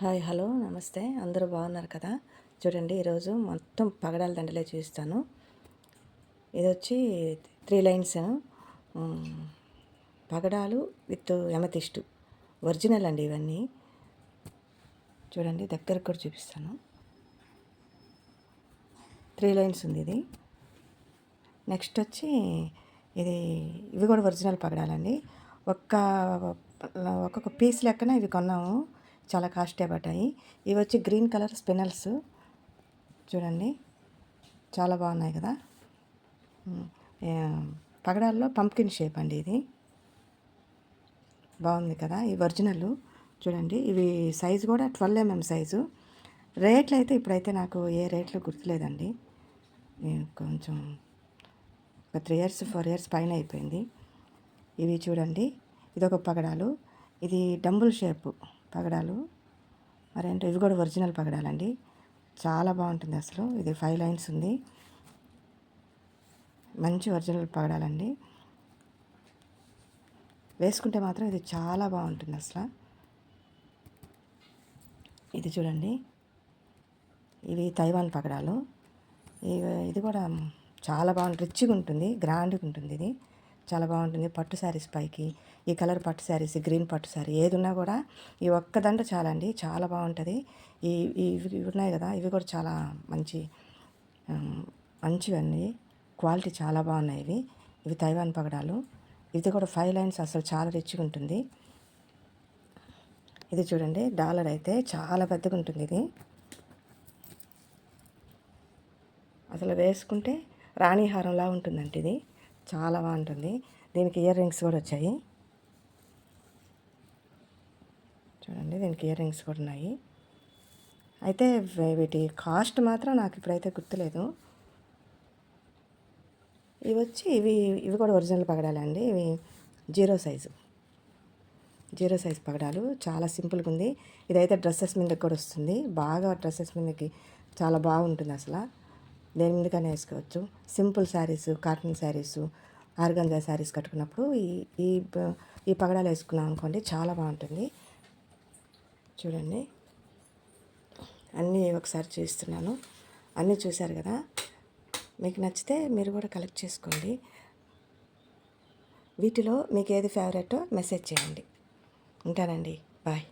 Hi hello నమస్తే అందరూ బాగున్నారు కదా. చూడండి ఈరోజు మొత్తం పగడాల దండలే చూపిస్తాను. ఇది వచ్చి 3 లైన్స్ పగడాలు విత్ ఎమతిస్టు ఒరిజినల్ అండి ఇవన్నీ. చూడండి దగ్గరకు కూడా చూపిస్తాను. 3 లైన్స్ ఉంది ఇది. నెక్స్ట్ వచ్చి ఇవి కూడా ఒరిజినల్ పగడాలండి. ఒక్కొక్క పీస్ లెక్కన ఇవి కొన్నాము, చాలా కాస్ట్లీ పడ్డాయి. ఇవి వచ్చి గ్రీన్ కలర్ స్పిన్నల్స్ చూడండి, చాలా బాగున్నాయి కదా. పగడాల్లో పంప్కిన్ షేప్ అండి, ఇది బాగుంది కదా. ఇవి ఒరిజినల్ చూడండి. ఇవి సైజు కూడా 12 mm సైజు. రేట్లు అయితే ఇప్పుడైతే నాకు ఏ రేట్లు గుర్తులేదండి. కొంచెం ఒక 3 years 4 years పైన అయిపోయింది. ఇవి చూడండి, ఇదొక పగడాలు. ఇది డంబుల్ షేప్ పగడాలు. మరేంటో ఇవి కూడా ఒరిజినల్ పగడాలండి, చాలా బాగుంటుంది అసలు. ఇది 5 లైన్స్ ఉంది, మంచి ఒరిజినల్ పగడాలండి. వేసుకుంటే మాత్రం ఇది చాలా బాగుంటుంది అసలు. ఇది చూడండి, ఇవి తైవాన్ పగడాలు. ఇది కూడా చాలా బాగుంటుంది, రిచ్గా ఉంటుంది, గ్రాండ్గా ఉంటుంది. ఇది చాలా బాగుంటుంది. పట్టు శారీస్ పైకి ఈ కలర్ పట్టు శారీస్, గ్రీన్ పట్టు శారీ ఏది ఉన్నా కూడా ఈ ఒక్క దండ చాలండి, చాలా బాగుంటుంది. ఇవి ఉన్నాయి కదా, ఇవి కూడా చాలా మంచివన్నీ, క్వాలిటీ చాలా బాగున్నాయి. ఇవి తైవాన్ పగడాలు. ఇది కూడా 5 లైన్స్, అసలు చాలా రిచ్గా ఉంటుంది. ఇది చూడండి, డాలర్ అయితే చాలా పెద్దగా ఉంటుంది. ఇది అసలు వేసుకుంటే రాణిహారంలా ఉంటుందంటే ఇది చాలా బాగుంటుంది. దీనికి ఇయర్ రింగ్స్ కూడా వచ్చాయి చూడండి, దీనికి ఇయర్ రింగ్స్ కూడా ఉన్నాయి. అయితే వీటి కాస్ట్ మాత్రం నాకు ఇప్పుడైతే గుర్తులేదు. ఇవి కూడా ఒరిజినల్ పగడాలండి. ఇవి జీరో సైజు పగడాలు, చాలా సింపుల్గా ఉంది. ఇదైతే డ్రెస్సెస్ మీదకి కూడా వస్తుంది, బాగా డ్రెస్సెస్ మీదకి చాలా బాగుంటుంది అసలు. దేని మీదకనే వేసుకోవచ్చు. Simple saris, cotton saris, organza saris కట్టుకున్నప్పుడు ఈ పగడాలు వేసుకున్నాం అనుకోండి, చాలా బాగుంటుంది. చూడండి, అన్నీ ఒకసారి చూస్తున్నాను. అన్నీ చూశారు కదా. మీకు నచ్చితే మీరు కూడా కలెక్ట్ చేసుకోండి. వీటిలో మీకు ఏది ఫేవరెటో మెసేజ్ చేయండి. ఉంటానండి, బాయ్.